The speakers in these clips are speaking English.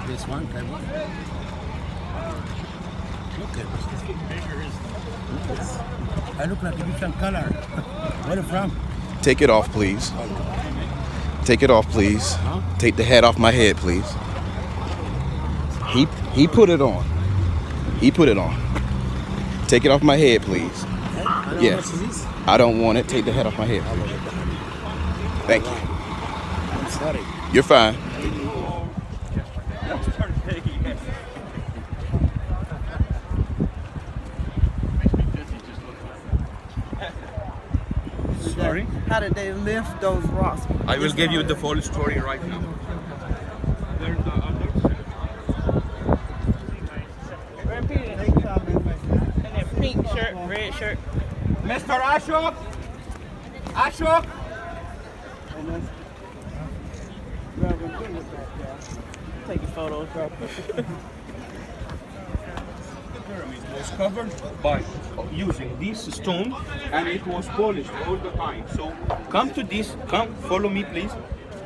this one. Can we? Look at this. I look like a different color. Where are you from? Take it off, please. Take it off, please. Huh? Take the hat off my head, please. He put it on. He put it on. Take it off my head, please. Yes. I don't want it. Take the hat off my head, please. Thank you. I'm sorry. You're fine. Sorry? How did they lift those rocks? I will give you the full story right now. Pink shirt, red shirt. Mr. Ashok! Ashok! Take your photos, bro. The pyramid was covered by using this stone and it was polished all the time. So come to this, come follow me please.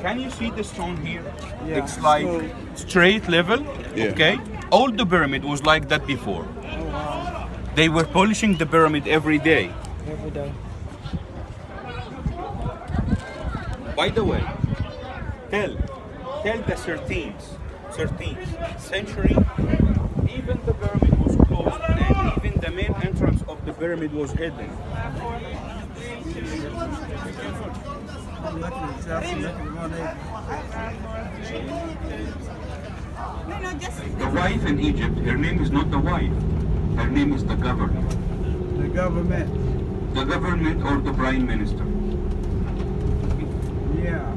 Can you see the stone here? Yeah. It's like straight level, Yeah. okay? All the pyramid was like that before. Oh, wow. They were polishing the pyramid every day. Every day. By the way, tell the 13th century, even the pyramid was closed and even the main entrance of the pyramid was hidden. The wife in Egypt, her name is not the wife, her name is the government. The government. The government or the prime minister. Yeah.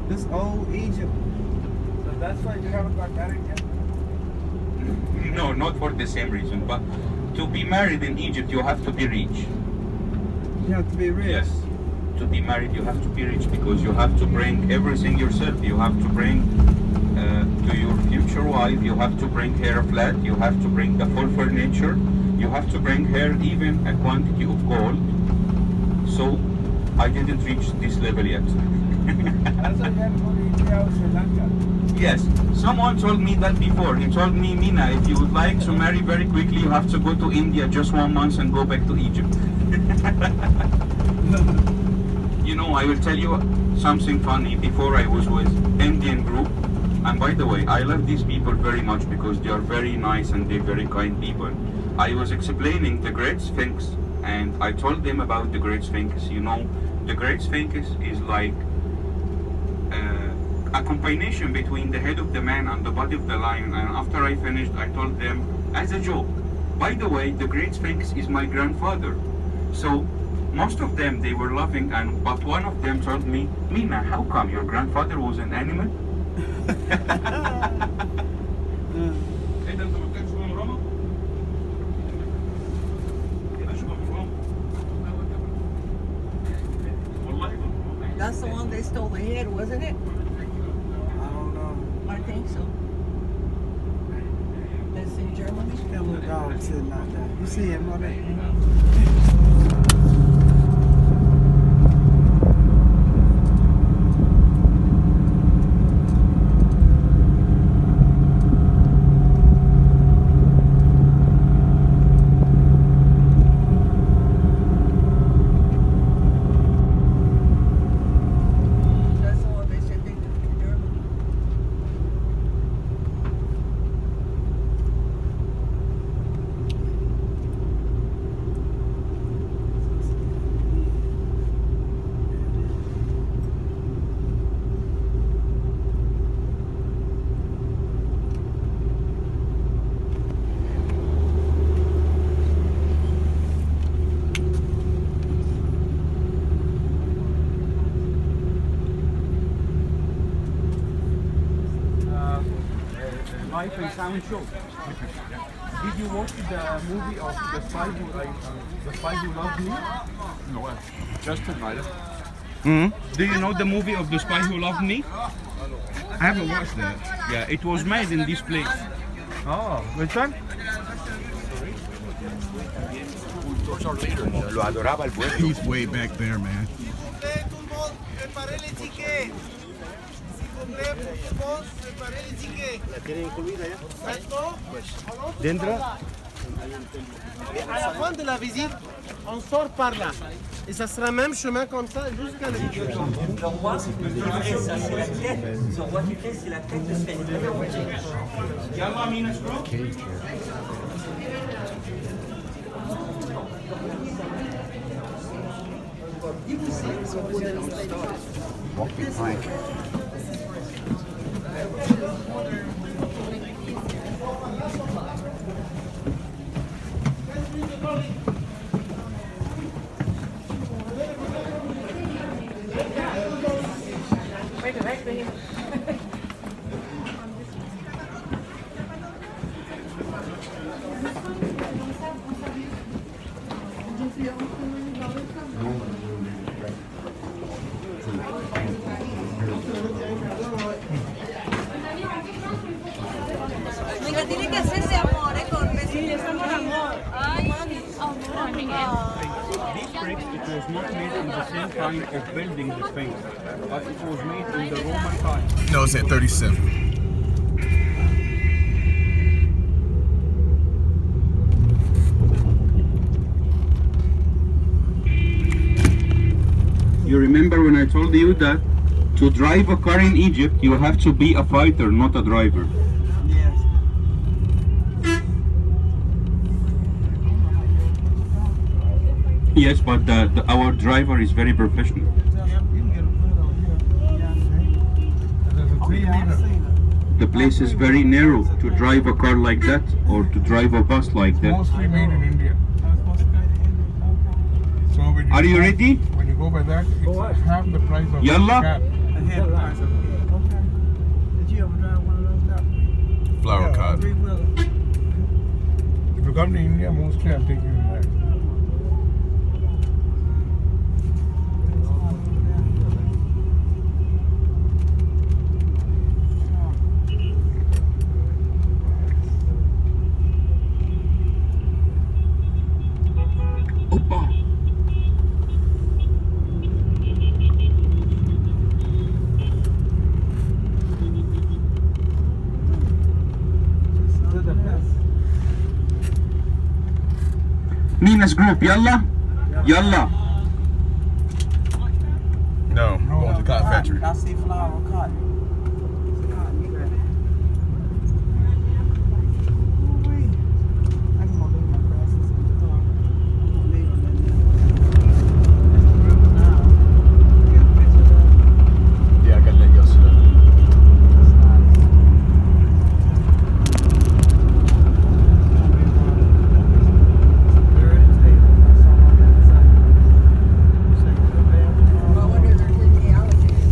This old Egypt. So that's why you haven't got married yet? No, not for the same reason, but to be married in Egypt, you have to be rich. You have to be rich. Yes. To be married, you have to be rich because you have to bring everything yourself. You have to bring to your future wife, you have to bring her a flat, you have to bring the full furniture, you have to bring her even a quantity of gold. So I didn't reach this level yet. Yes, someone told me that before. He told me, Mina, if you would like to marry very quickly, you have to go to India just 1 month and go back to Egypt. You know, I will tell you something funny. Before I was with Indian group, and by the way, I love these people very much because they are very nice and they're very kind people. I was explaining the Great Sphinx and I told them about the Great Sphinx. You know, the Great Sphinx is like a combination between the head of the man and the body of the lion. And after I finished, I told them as a joke, by the way, the Great Sphinx is my grandfather. So most of them, they were laughing, but one of them told me, Mina, how come your grandfather was an animal? That's the one they stole the head, wasn't it? I don't know. I think so. That's in Germany. That little dog sitting out there. You see him on there? That's the one they said they took to Germany. Life and Sound Show. Did you watch the movie of The Spy Who Loved Me? No, just a night. Do you know the movie of The Spy Who Loved Me? I haven't watched that. Yeah, it was made in this place. Oh, which one? Where's our leader? Lo adoraba el pueblo. He's way back there, man. La tienen incluida ya. Dentro. À la fin de la visite, on sort par là. Et ça sera même chemin comme ça jusqu'à la Le roi, ça c'est la tête. Ce roi qui fait, c'est la tête de Sven. Walk behind. Oiga, tiene que hacerse amor, con Sí, es amor, amor. Ay, amor. These bricks, it was not made in the same time of building the Sphinx, but it was made in the Roman time. No, it's at 37. You remember when I told you that to drive a car in Egypt, you have to be a fighter, not a driver. Yes. Yes, but our driver is very professional. The place is very narrow to drive a car like that or to drive a bus like that. Mostly made in India. So when Are you ready? When you go by that, it's half the price of Yalla. a cat. Did you ever drive one of those? Flower cod. If you come to India, mostly I'm taking you there. Opa. Nina's group, yalla? Yalla. No, going to the cotton factory. I see flower cotton. Yeah, I got that yesterday. I wonder if there's any alligators.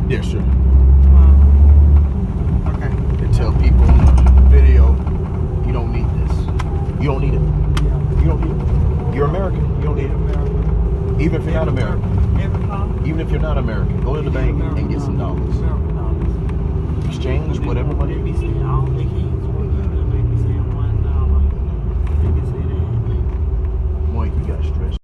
Yeah, sure. And tell people in the video, you don't need this. You don't need it. You don't need it. You're American. You don't need it. Even if you're not American. Even if you're not American, go to the bank and get some dollars. Exchange whatever money you need. Boy, you got stressed.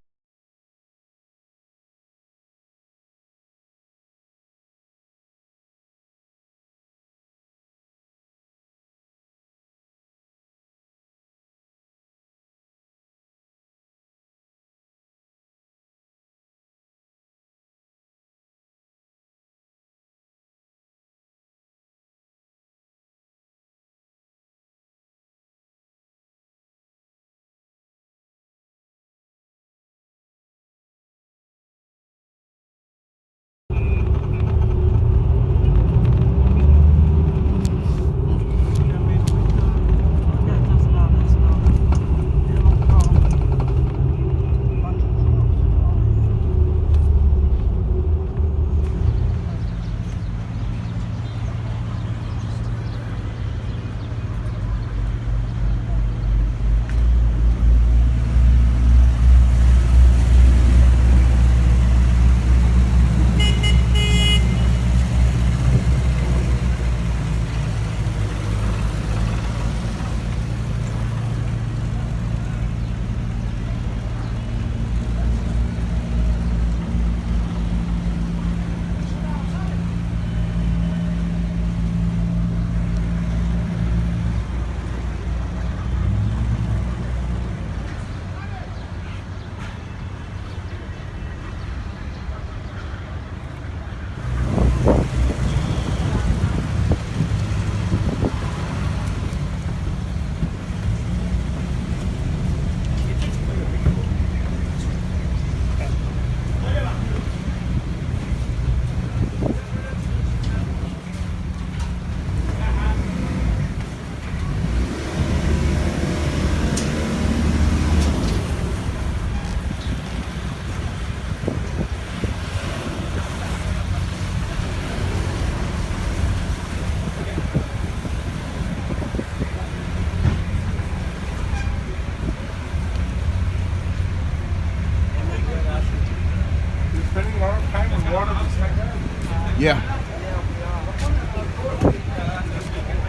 Yeah.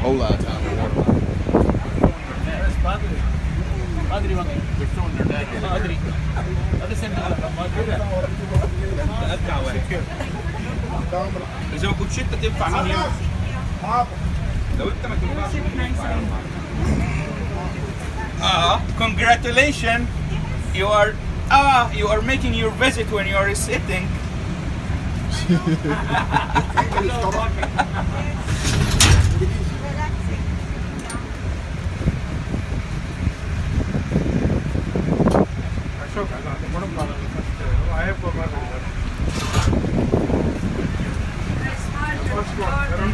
Whole lot of time. إذا ما كنتش أنت تنفع مين ينفع؟ لو أنت ما تنفعش مين ينفع؟ Congratulations! You are making your visit when you are sitting.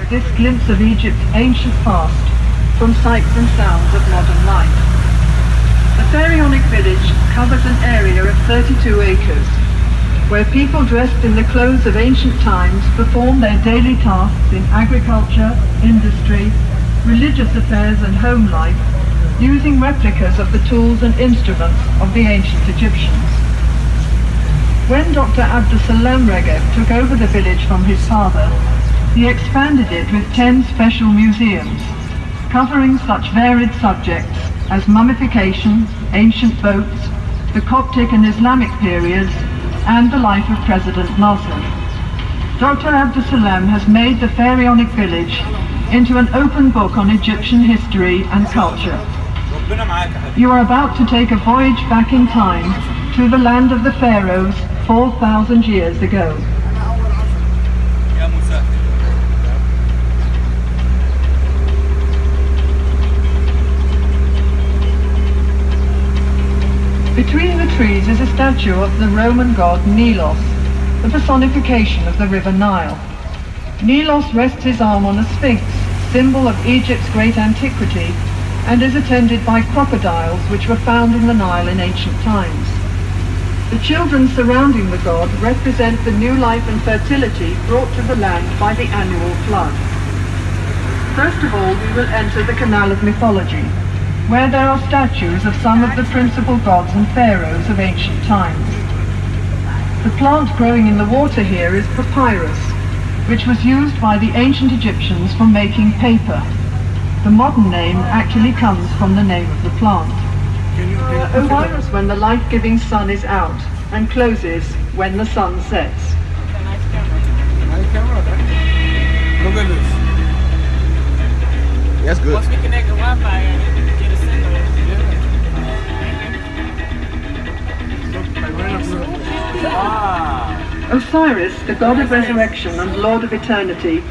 This glimpse of Egypt's ancient past from sights and sounds of modern life. The pharaonic village covers an area of 32 acres, where people dressed in the clothes of ancient times perform their daily tasks in agriculture, industry, religious affairs and home life, using replicas of the tools and instruments of the ancient Egyptians. When Dr. Abdusalam Regeb took over the village from his father, he expanded it with 10 special museums, covering such varied subjects as mummification, ancient boats, the Coptic and Islamic periods, and the life of President Nasser. Dr. Abdusalam has made the pharaonic village into an open book on Egyptian history and culture. You are about to take a voyage back in time to the land of the pharaohs 4,000 years ago. Between the trees is a statue of the Roman god Nilos, the personification of the river Nile. Nilos rests his arm on a sphinx, symbol of Egypt's great antiquity, and is attended by crocodiles which were found in the Nile in ancient times. The children surrounding the god represent the new life and fertility brought to the land by the annual flood. First of all, we will enter the Canal of Mythology, where there are statues of some of the principal gods and pharaohs of ancient times. The plant growing in the water here is papyrus, which was used by the ancient Egyptians for making paper. The modern name actually comes from the name of the plant. Osiris when the life-giving sun is out, and closes when the sun sets. Nice camera, right? Look at this. That's good. Once we connect the Wi-Fi, get a signal. Osiris, the god of resurrection and lord of eternity,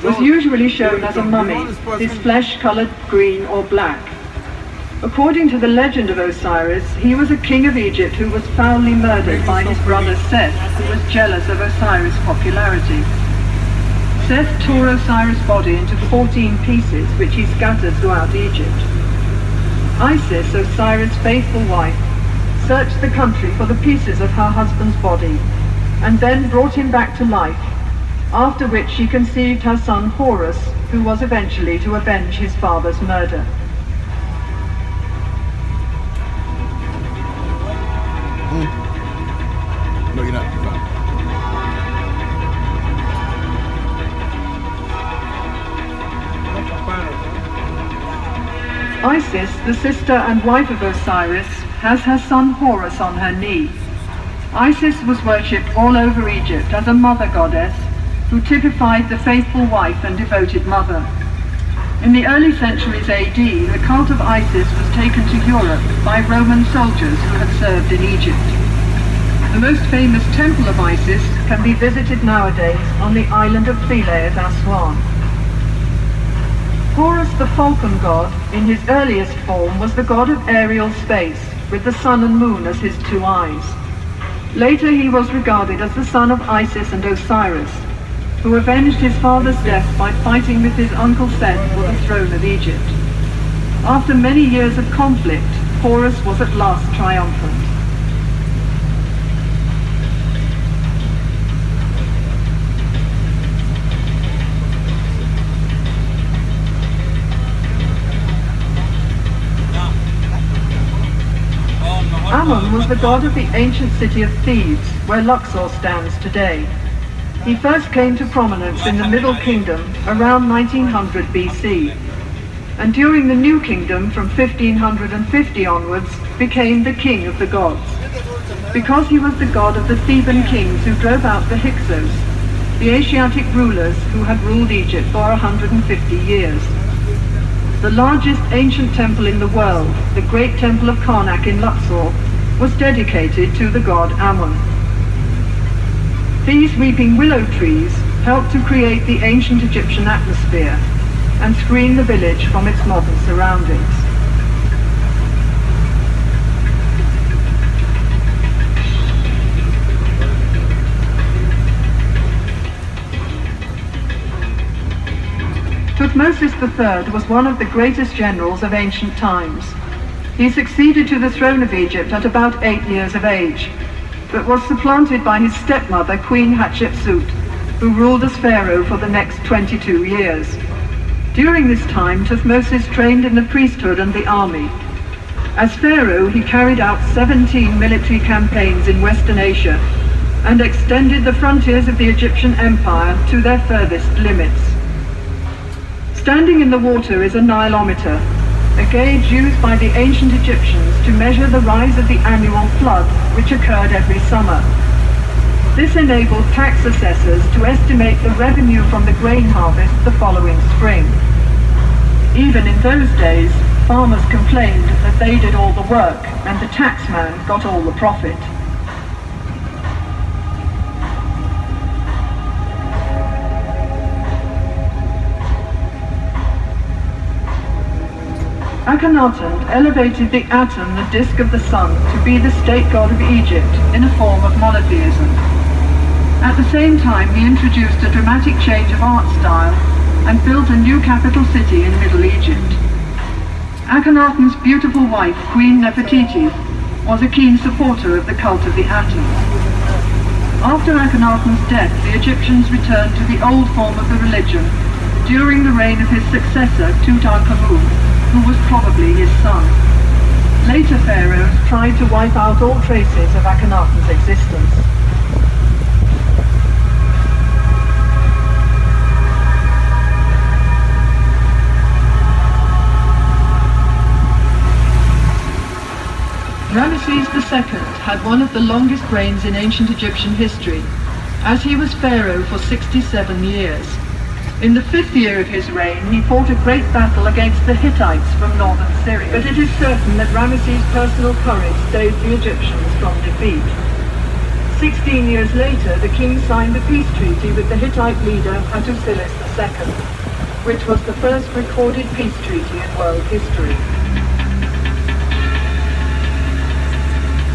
was usually shown as a mummy, his flesh colored green or black. According to the legend of Osiris, he was a king of Egypt who was foully murdered by his brother Seth, who was jealous of Osiris' popularity. Seth tore Osiris' body into 14 pieces, which he scattered throughout Egypt. Isis, Osiris' faithful wife, searched the country for the pieces of her husband's body, and then brought him back to life, after which she conceived her son Horus, who was eventually to avenge his father's murder. No, you're not. Isis, the sister and wife of Osiris, has her son Horus on her knee. Isis was worshipped all over Egypt as a mother goddess who typified the faithful wife and devoted mother. In the early centuries AD, the cult of Isis was taken to Europe by Roman soldiers who had served in Egypt. The most famous temple of Isis can be visited nowadays on the island of Philae at Aswan. Horus, the falcon god, in his earliest form was the god of aerial space, with the sun and moon as his two eyes. Later he was regarded as the son of Isis and Osiris, who avenged his father's death by fighting with his uncle Seth for the throne of Egypt. After many years of conflict, Horus was at last triumphant. Ammon was the god of the ancient city of Thebes, where Luxor stands today. He first came to prominence in the Middle Kingdom around 1900 BC, and during the New Kingdom from 1550 onwards became the king of the gods, because he was the god of the Theban kings who drove out the Hyksos, the Asiatic rulers who had ruled Egypt for 150 years. The largest ancient temple in the world, the Great Temple of Karnak in Luxor, was dedicated to the god Amun. These weeping willow trees helped to create the ancient Egyptian atmosphere and screen the village from its modern surroundings. Thutmosis III was one of the greatest generals of ancient times. He succeeded to the throne of Egypt at about 8 years of age, but was supplanted by his stepmother, Queen Hatshepsut, who ruled as pharaoh for the next 22 years. During this time, Thutmosis trained in the priesthood and the army. As pharaoh, he carried out 17 military campaigns in Western Asia and extended the frontiers of the Egyptian Empire to their furthest limits. Standing in the water is a Nilometer, a gauge used by the ancient Egyptians to measure the rise of the annual flood which occurred every summer. This enabled tax assessors to estimate the revenue from the grain harvest the following spring. Even in those days, farmers complained that they did all the work and the taxman got all the profit. Akhenaten elevated the Aten, the disk of the sun, to be the state god of Egypt in a form of monotheism. At the same time, he introduced a dramatic change of art style and built a new capital city in Middle Egypt. Akhenaten's beautiful wife, Queen Nefertiti, was a keen supporter of the cult of the Aten. After Akhenaten's death, the Egyptians returned to the old form of the religion during the reign of his successor, Tutankhamun, who was probably his son. Later pharaohs tried to wipe out all traces of Akhenaten's existence. Ramesses II had one of the longest reigns in ancient Egyptian history, as he was pharaoh for 67 years. In the 5th year of his reign, he fought a great battle against the Hittites from northern Syria. But it is certain that Ramesses' personal courage saved the Egyptians from defeat. 16 years later, the king signed a peace treaty with the Hittite leader Hattusilus II, which was the first recorded peace treaty in world history.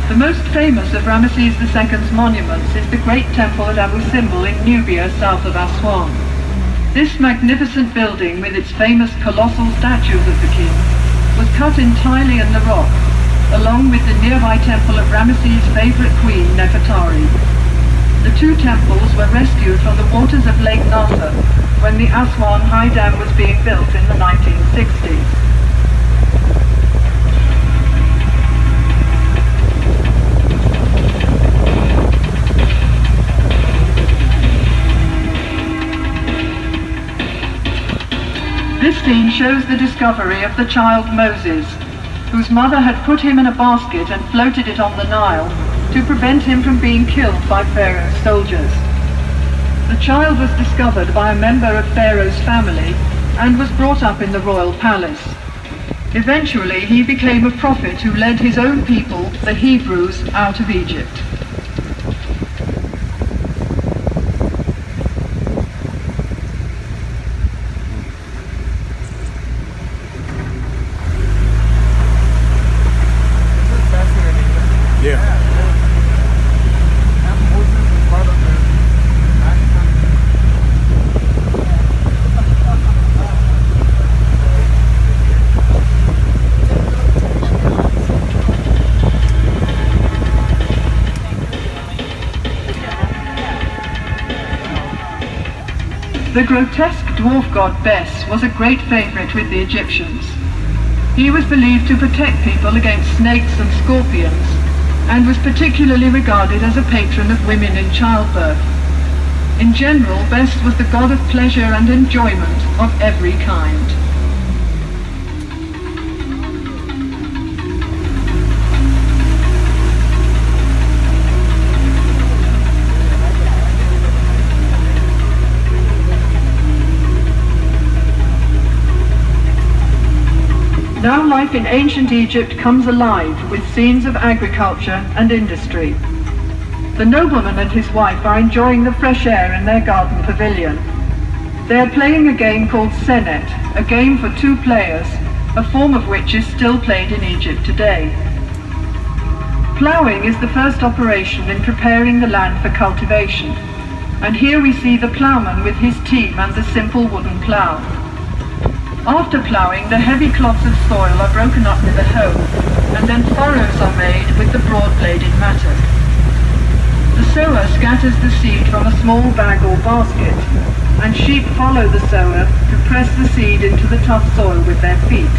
The most famous of Ramesses II's monuments is the great temple at Abu Simbel in Nubia, south of Aswan. This magnificent building, with its famous colossal statues of the king, was cut entirely in the rock, along with the nearby temple of Ramesses' favorite queen, Nefertari. The two temples were rescued from the waters of Lake Nasser when the Aswan High Dam was being built in the 1960s. This scene shows the discovery of the child Moses, whose mother had put him in a basket and floated it on the Nile to prevent him from being killed by Pharaoh's soldiers. The child was discovered by a member of Pharaoh's family and was brought up in the royal palace. Eventually, he became a prophet who led his own people, the Hebrews, out of Egypt. The grotesque dwarf god Bes was a great favorite with the Egyptians. He was believed to protect people against snakes and scorpions, and was particularly regarded as a patron of women in childbirth. In general, Best was the god of pleasure and enjoyment of every kind. Now life in ancient Egypt comes alive with scenes of agriculture and industry. The nobleman and his wife are enjoying the fresh air in their garden pavilion. They are playing a game called Senet, a game for 2 players, a form of which is still played in Egypt today. Ploughing is the first operation in preparing the land for cultivation, and here we see the ploughman with his team and the simple wooden plough. After ploughing, the heavy clods of soil are broken up with a hoe, and then furrows are made with the broad-bladed mattock. The sower scatters the seed from a small bag or basket, and sheep follow the sower to press the seed into the tough soil with their feet.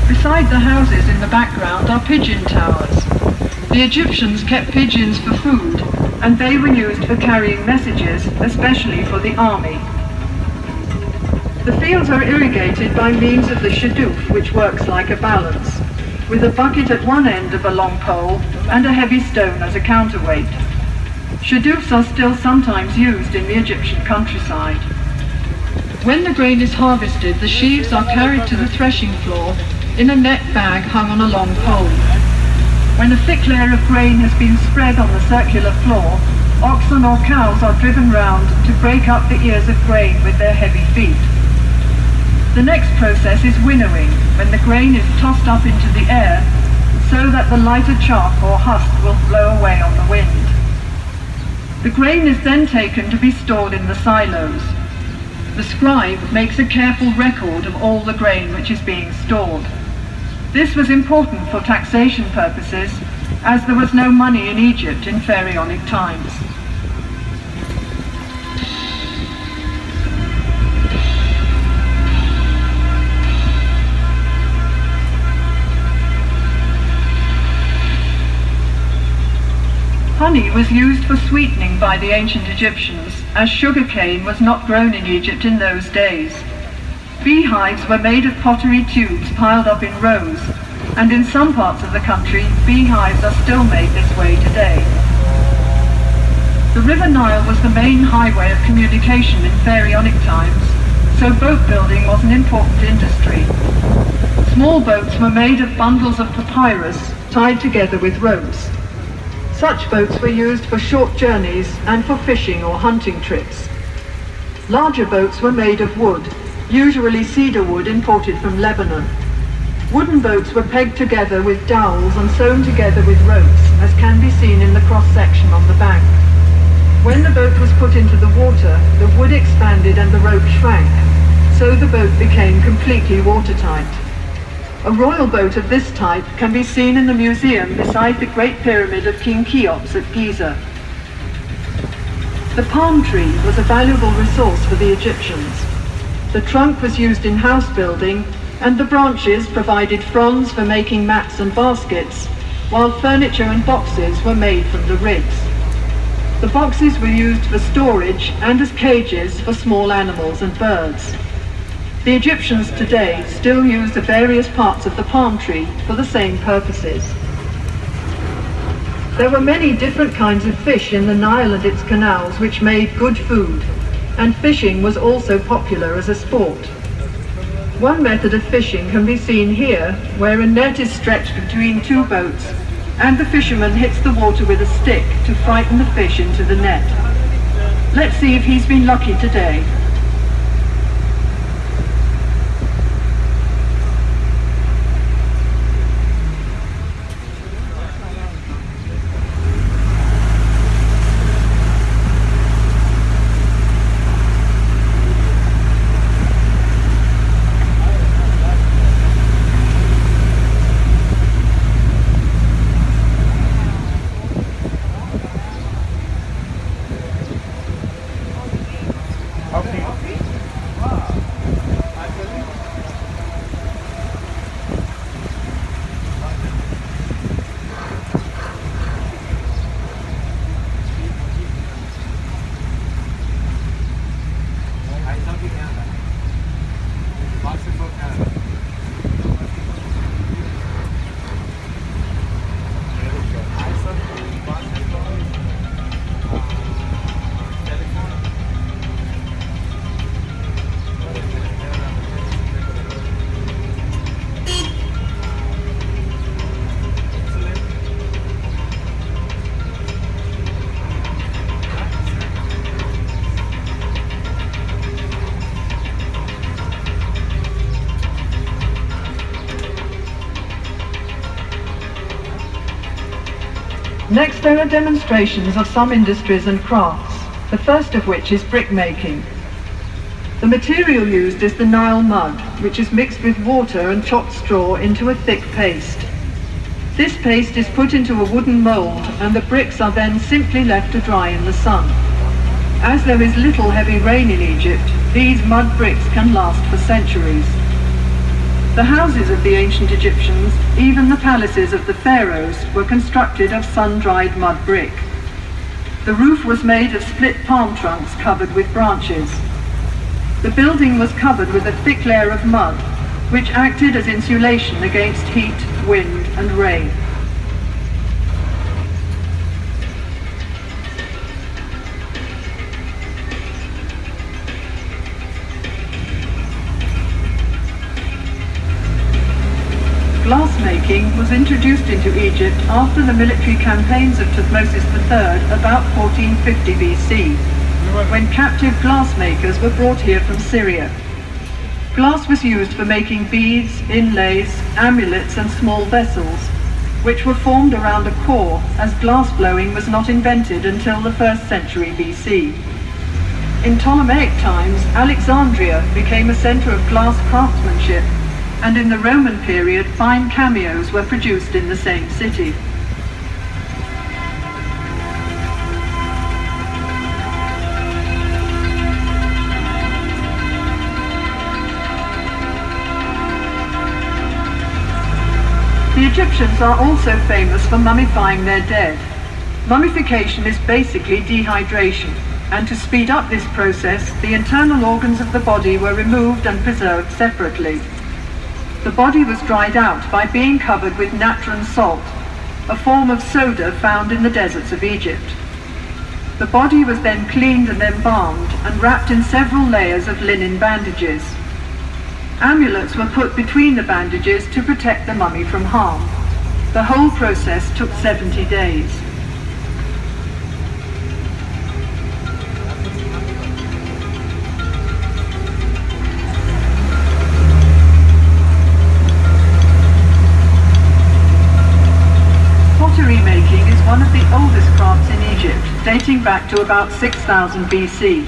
Beside the houses in the background are pigeon towers. The Egyptians kept pigeons for food, and they were used for carrying messages, especially for the army. The fields are irrigated by means of the shadoof, which works like a balance, with a bucket at one end of a long pole and a heavy stone as a counterweight. Shadoofs are still sometimes used in the Egyptian countryside. When the grain is harvested, the sheaves are carried to the threshing floor in a net bag hung on a long pole. When a thick layer of grain has been spread on the circular floor, oxen or cows are driven round to break up the ears of grain with their heavy feet. The next process is winnowing, when the grain is tossed up into the air so that the lighter chaff or husk will blow away on the wind. The grain is then taken to be stored in the silos. The scribe makes a careful record of all the grain which is being stored. This was important for taxation purposes, as there was no money in Egypt in pharaonic times. Honey was used for sweetening by the ancient Egyptians, as sugarcane was not grown in Egypt in those days. Beehives were made of pottery tubes piled up in rows, and in some parts of the country, beehives are still made this way today. The River Nile was the main highway of communication in pharaonic times, so boat building was an important industry. Small boats were made of bundles of papyrus tied together with ropes. Such boats were used for short journeys and for fishing or hunting trips. Larger boats were made of wood, usually cedar wood imported from Lebanon. Wooden boats were pegged together with dowels and sewn together with ropes, as can be seen in the cross-section on the bank. When the boat was put into the water, the wood expanded and the rope shrank, so the boat became completely watertight. A royal boat of this type can be seen in the museum beside the Great Pyramid of King Cheops at Giza. The palm tree was a valuable resource for the Egyptians. The trunk was used in house building, and the branches provided fronds for making mats and baskets, while furniture and boxes were made from the ribs. The boxes were used for storage and as cages for small animals and birds. The Egyptians today still use the various parts of the palm tree for the same purposes. There were many different kinds of fish in the Nile and its canals which made good food, and fishing was also popular as a sport. One method of fishing can be seen here, where a net is stretched between 2 boats, and the fisherman hits the water with a stick to frighten the fish into the net. Let's see if he's been lucky today. How can Next there are demonstrations of some industries and crafts, the first of which is brickmaking. The material used is the Nile mud, which is mixed with water and chopped straw into a thick paste. This paste is put into a wooden mould and the bricks are then simply left to dry in the sun. As there is little heavy rain in Egypt, these mud bricks can last for centuries. The houses of the ancient Egyptians, even the palaces of the pharaohs, were constructed of sun-dried mud brick. The roof was made of split palm trunks covered with branches. The building was covered with a thick layer of mud, which acted as insulation against heat, wind, and rain. Glassmaking was introduced into Egypt after the military campaigns of Thutmose III about 1450 BC, when captive glassmakers were brought here from Syria. Glass was used for making beads, inlays, amulets and small vessels, which were formed around a core, as glass blowing was not invented until the 1st century BC. In Ptolemaic times, Alexandria became a centre of glass craftsmanship, and in the Roman period, fine cameos were produced in the same city. The Egyptians are also famous for mummifying their dead. Mummification is basically dehydration, and to speed up this process, the internal organs of the body were removed and preserved separately. The body was dried out by being covered with natron salt, a form of soda found in the deserts of Egypt. The body was then cleaned and embalmed and wrapped in several layers of linen bandages. Amulets were put between the bandages to protect the mummy from harm. The whole process took 70 days. Pottery making is one of the oldest crafts in Egypt, dating back to about 6000 BC.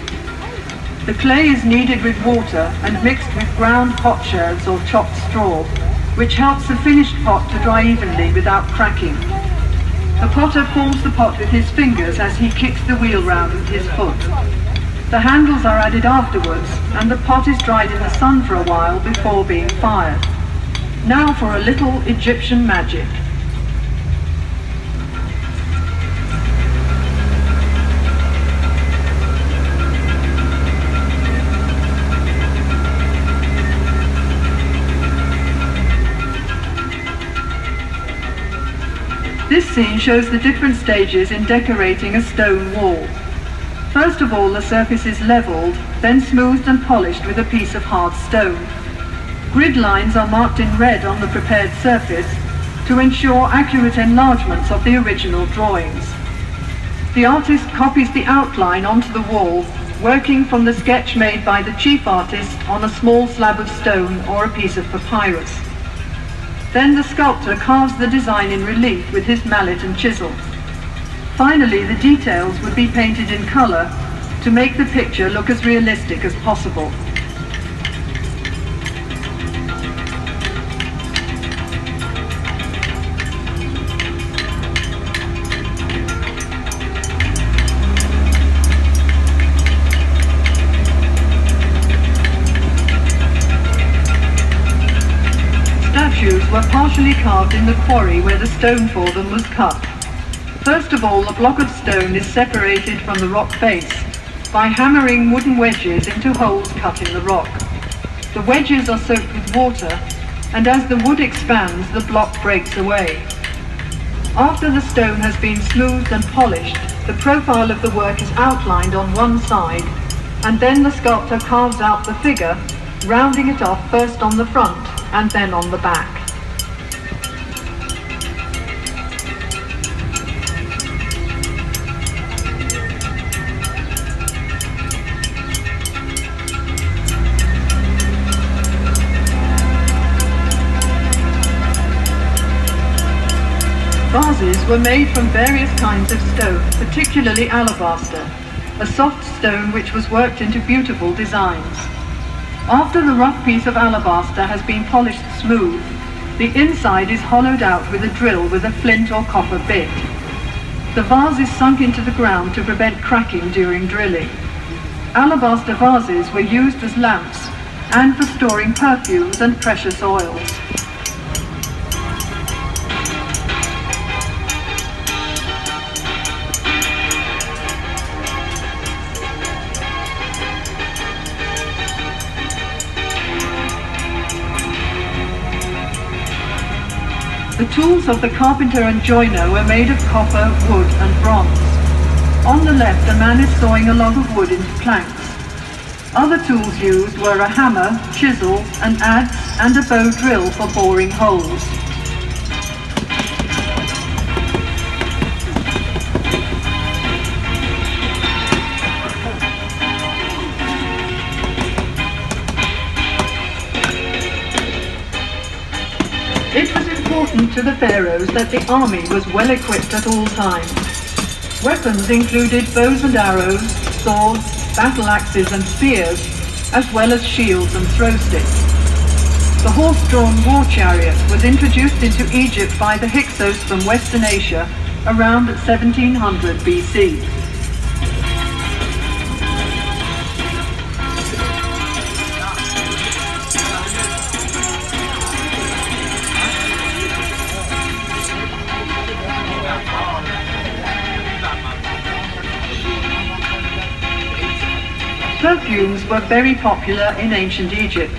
The clay is kneaded with water and mixed with ground potsherds or chopped straw, which helps the finished pot to dry evenly without cracking. The potter forms the pot with his fingers as he kicks the wheel round with his foot. The handles are added afterwards, and the pot is dried in the sun for a while before being fired. Now for a little Egyptian magic. This scene shows the different stages in decorating a stone wall. First of all, the surface is levelled, then smoothed and polished with a piece of hard stone. Grid lines are marked in red on the prepared surface to ensure accurate enlargements of the original drawings. The artist copies the outline onto the wall, working from the sketch made by the chief artist on a small slab of stone or a piece of papyrus. Then the sculptor carves the design in relief with his mallet and chisel. Finally, the details would be painted in colour to make the picture look as realistic as possible. Statues were partially carved in the quarry where the stone for them was cut. First of all, a block of stone is separated from the rock face by hammering wooden wedges into holes cut in the rock. The wedges are soaked with water, and as the wood expands, the block breaks away. After the stone has been smoothed and polished, the profile of the work is outlined on one side, and then the sculptor carves out the figure, rounding it off first on the front and then on the back. Vases were made from various kinds of stone, particularly alabaster, a soft stone which was worked into beautiful designs. After the rough piece of alabaster has been polished smooth, the inside is hollowed out with a drill with a flint or copper bit. The vase is sunk into the ground to prevent cracking during drilling. Alabaster vases were used as lamps and for storing perfumes and precious oils. The tools of the carpenter and joiner were made of copper, wood and bronze. On the left, a man is sawing a log of wood into planks. Other tools used were a hammer, chisel, an adze and a bow drill for boring holes. It was important to the pharaohs that the army was well equipped at all times. Weapons included bows and arrows, swords, battle axes and spears, as well as shields and throw sticks. The horse-drawn war chariot was introduced into Egypt by the Hyksos from Western Asia around 1700 BC. Perfumes were very popular in ancient Egypt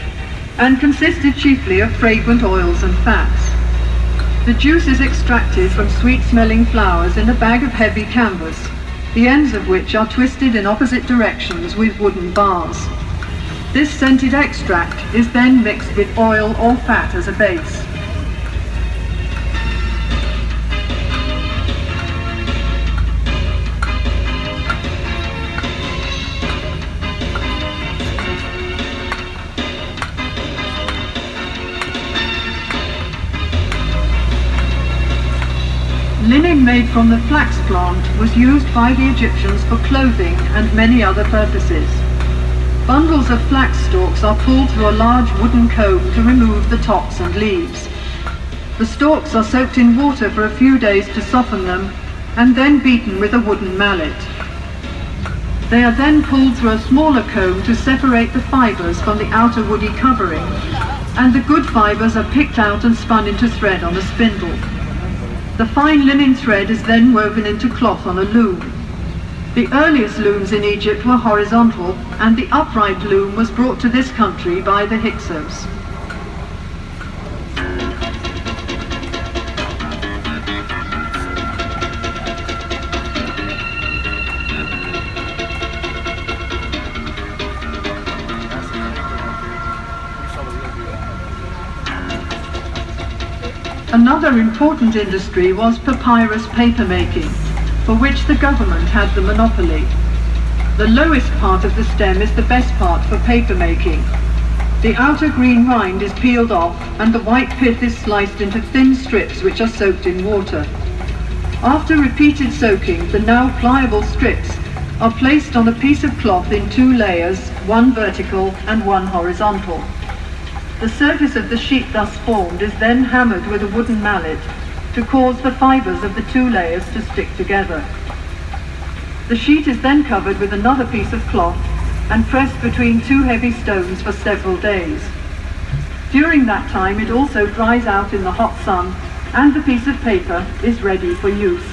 and consisted chiefly of fragrant oils and fats. The juice is extracted from sweet-smelling flowers in a bag of heavy canvas, the ends of which are twisted in opposite directions with wooden bars. This scented extract is then mixed with oil or fat as a base. Linen made from the flax plant was used by the Egyptians for clothing and many other purposes. Bundles of flax stalks are pulled through a large wooden comb to remove the tops and leaves. The stalks are soaked in water for a few days to soften them and then beaten with a wooden mallet. They are then pulled through a smaller comb to separate the fibres from the outer woody covering, and the good fibres are picked out and spun into thread on a spindle. The fine linen thread is then woven into cloth on a loom. The earliest looms in Egypt were horizontal, and the upright loom was brought to this country by the Hyksos. Another important industry was papyrus paper-making, for which the government had the monopoly. The lowest part of the stem is the best part for paper-making. The outer green rind is peeled off and the white pith is sliced into thin strips which are soaked in water. After repeated soaking, the now pliable strips are placed on a piece of cloth in 2 layers, one vertical and one horizontal. The surface of the sheet thus formed is then hammered with a wooden mallet to cause the fibres of the 2 layers to stick together. The sheet is then covered with another piece of cloth and pressed between 2 heavy stones for several days. During that time it also dries out in the hot sun and the piece of paper is ready for use.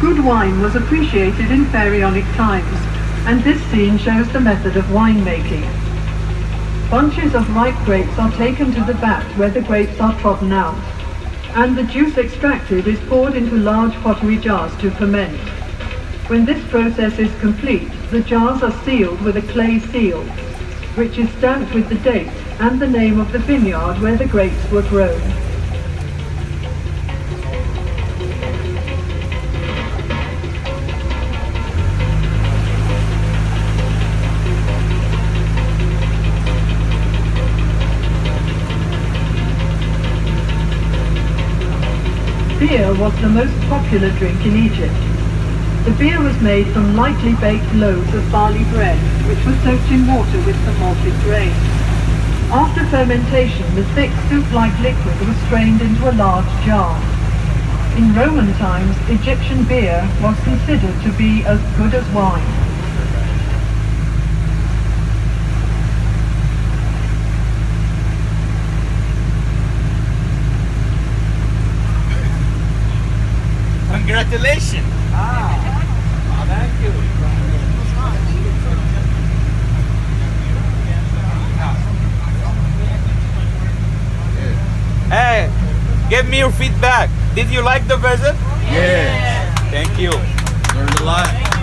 Good wine was appreciated in pharaonic times, and this scene shows the method of winemaking. Bunches of ripe grapes are taken to the vat where the grapes are trodden out, and the juice extracted is poured into large pottery jars to ferment. When this process is complete, the jars are sealed with a clay seal, which is stamped with the date and the name of the vineyard where the grapes were grown. Beer was the most popular drink in Egypt. The beer was made from lightly baked loaves of barley bread, which was soaked in water with some malted grain. After fermentation, the thick soup-like liquid was strained into a large jar. In Roman times, Egyptian beer was considered to be as good as wine. Congratulations! Thank you. Hey, give me your feedback. Did you like the visit? Yeah. Thank you. Learned a lot.